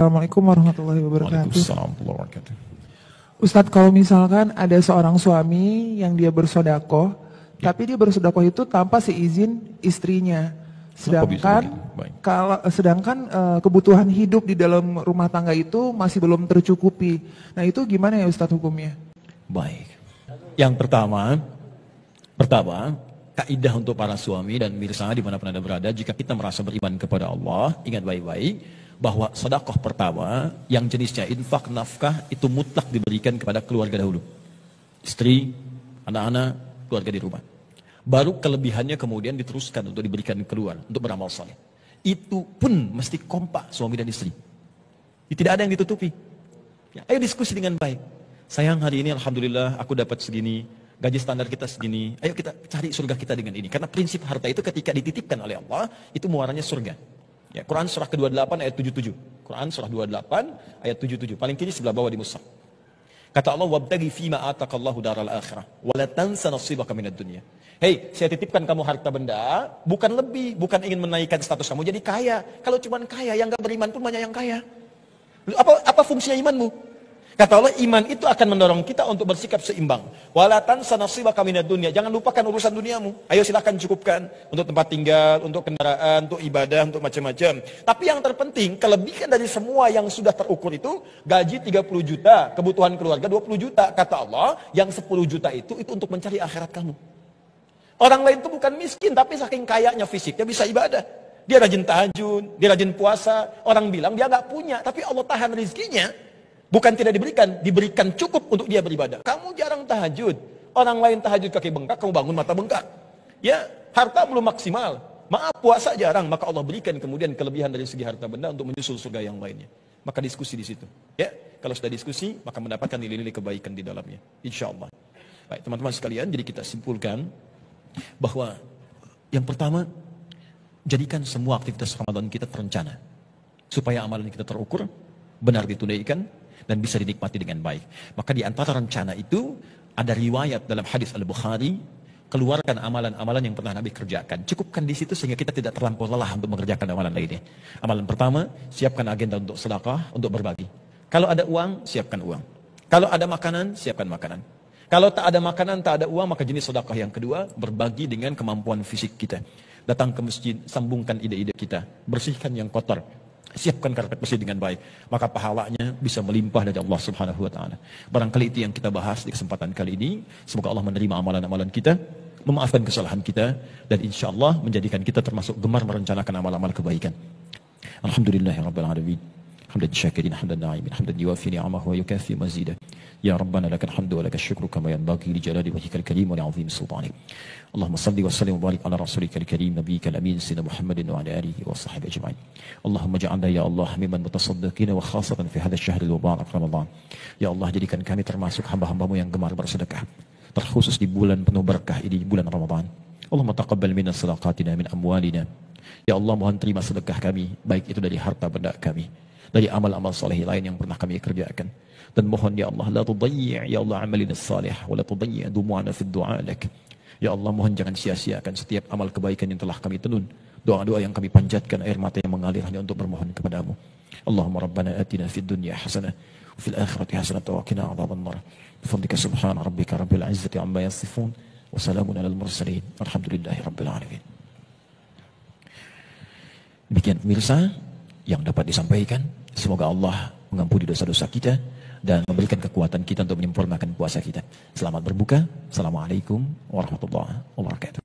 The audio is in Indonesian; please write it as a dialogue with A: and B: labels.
A: Assalamualaikum warahmatullahi wabarakatuh.
B: Waalaikumsalam warahmatullahi wabarakatuh.
A: Ustadz, kalau misalkan ada seorang suami yang dia bersodakoh, tapi dia bersodakoh itu tanpa seizin istrinya, sedangkan kebutuhan hidup di dalam rumah tangga itu masih belum tercukupi. Nah itu gimana ya Ustadz hukumnya?
B: Baik. Yang pertama, kaidah untuk para suami dan mirsa dimanapun Anda berada, jika kita merasa beriman kepada Allah, ingat baik-baik bahwa sedekah pertama yang jenisnya infak nafkah itu mutlak diberikan kepada keluarga dahulu. Istri, anak-anak, keluarga di rumah. Baru kelebihannya kemudian diteruskan untuk diberikan keluar, untuk beramal saleh. Itu pun mesti kompak suami dan istri. Tidak ada yang ditutupi. Ya, ayo diskusi dengan baik. Sayang, hari ini alhamdulillah aku dapat segini, gaji standar kita segini. Ayo kita cari surga kita dengan ini. Karena prinsip harta itu ketika dititipkan oleh Allah, itu muaranya surga. Ya, Quran surah ke-28 ayat 77. Quran surah 28 ayat 77. Paling kiri sebelah bawah di mushaf. Kata Allah, "Wabtaghi fima atakallahu daral akhirah, wa la tansa nasibaka minad dunya." Hei, saya titipkan kamu harta benda, bukan lebih, bukan ingin menaikkan status kamu jadi kaya. Kalau cuma kaya, yang enggak beriman pun banyak yang kaya. Apa fungsinya imanmu? Kata Allah, iman itu akan mendorong kita untuk bersikap seimbang. Wala tansa nasibaka minad dunya. Jangan lupakan urusan duniamu. Ayo silakan cukupkan untuk tempat tinggal, untuk kendaraan, untuk ibadah, untuk macam-macam. Tapi yang terpenting, kelebihan dari semua yang sudah terukur itu, gaji 30 juta, kebutuhan keluarga 20 juta. Kata Allah, yang 10 juta itu untuk mencari akhirat kamu. Orang lain itu bukan miskin, tapi saking kayanya fisiknya bisa ibadah. Dia rajin tahajud, dia rajin puasa. Orang bilang dia nggak punya, tapi Allah tahan rizkinya. Bukan tidak diberikan cukup untuk dia beribadah. Kamu jarang tahajud. Orang lain tahajud kaki bengkak, kamu bangun mata bengkak. Ya, harta belum maksimal. Maaf, puasa jarang, maka Allah berikan kemudian kelebihan dari segi harta benda untuk menyusul surga yang lainnya. Maka diskusi di situ. Ya, kalau sudah diskusi, maka mendapatkan nilai-nilai kebaikan di dalamnya. Insya Allah. Baik, teman-teman sekalian, jadi kita simpulkan bahwa yang pertama, jadikan semua aktivitas Ramadan kita terencana. Supaya amalan kita terukur, benar ditunaikan, dan bisa dinikmati dengan baik. Maka di antara rencana itu ada riwayat dalam hadis Al-Bukhari, keluarkan amalan-amalan yang pernah Nabi kerjakan. Cukupkan di situ sehingga kita tidak terlampau lelah untuk mengerjakan amalan lainnya. Amalan pertama, siapkan agenda untuk sedekah, untuk berbagi. Kalau ada uang, siapkan uang. Kalau ada makanan, siapkan makanan. Kalau tak ada makanan, tak ada uang, maka jenis sedekah yang kedua, berbagi dengan kemampuan fisik kita. Datang ke masjid, sambungkan ide-ide kita, bersihkan yang kotor. Siapkan karpet bersih dengan baik, maka pahalanya bisa melimpah dari Allah Subhanahu wa taala. Barangkali itu yang kita bahas di kesempatan kali ini. Semoga Allah menerima amalan-amalan kita, memaafkan kesalahan kita, dan insya Allah menjadikan kita termasuk gemar merencanakan amal-amal kebaikan. Alhamdulillahirabbil alamin. Hamdan syakirin, hamdan na'imin, hamdan yuwafi ni'amahu wa yukafi mazidah. Ya Rabbana lakal hamdu wa lakal syukru kama yanbaghi li jalali wajhikal karim wa li'azimi sultanik. Allahumma salli wa sallim wa barik ala rasulikal karim nabiyyikal amin sayyidina Muhammadin wa ala alihi wa sahbihi ajma'in. Allahumma ja'alna ya Allah mimman mutasaddiqina wa khasatan fi hadha asy-syahril mubarak Ramadan. Ya Allah, jadikan kami termasuk hamba-hambamu yang gemar bersedekah, terkhusus di bulan penuh berkah ini, bulan Ramadan. Allahumma taqabbal minna sadaqatina min amwalina. Ya Allah, mohon terima sedekah kami, baik itu dari harta benda kami, dari amal-amal saleh lain yang pernah kami kerjakan. Dan mohon ya Allah, la tudayyi' ya Allah amalina salih wa la tudayyi' dumu'ana fi du'a lak. Ya Allah, mohon jangan sia-siakan setiap amal kebaikan yang telah kami tenun, doa-doa yang kami panjatkan, air mata yang mengalir hanya untuk bermohon kepadamu. Allahumma rabbana atina fid dunya hasanah wa fil akhirati hasanah wa qina adzabannar. Bifadlika subhana rabbika rabbil izzati amma yasifun wa salamun alal mursalin. Alhamdulillahi rabbil alamin. Demikian pemirsa yang dapat disampaikan. Semoga Allah mengampuni dosa-dosa kita dan memberikan kekuatan kita untuk menyempurnakan puasa kita. Selamat berbuka. Assalamualaikum warahmatullahi wabarakatuh.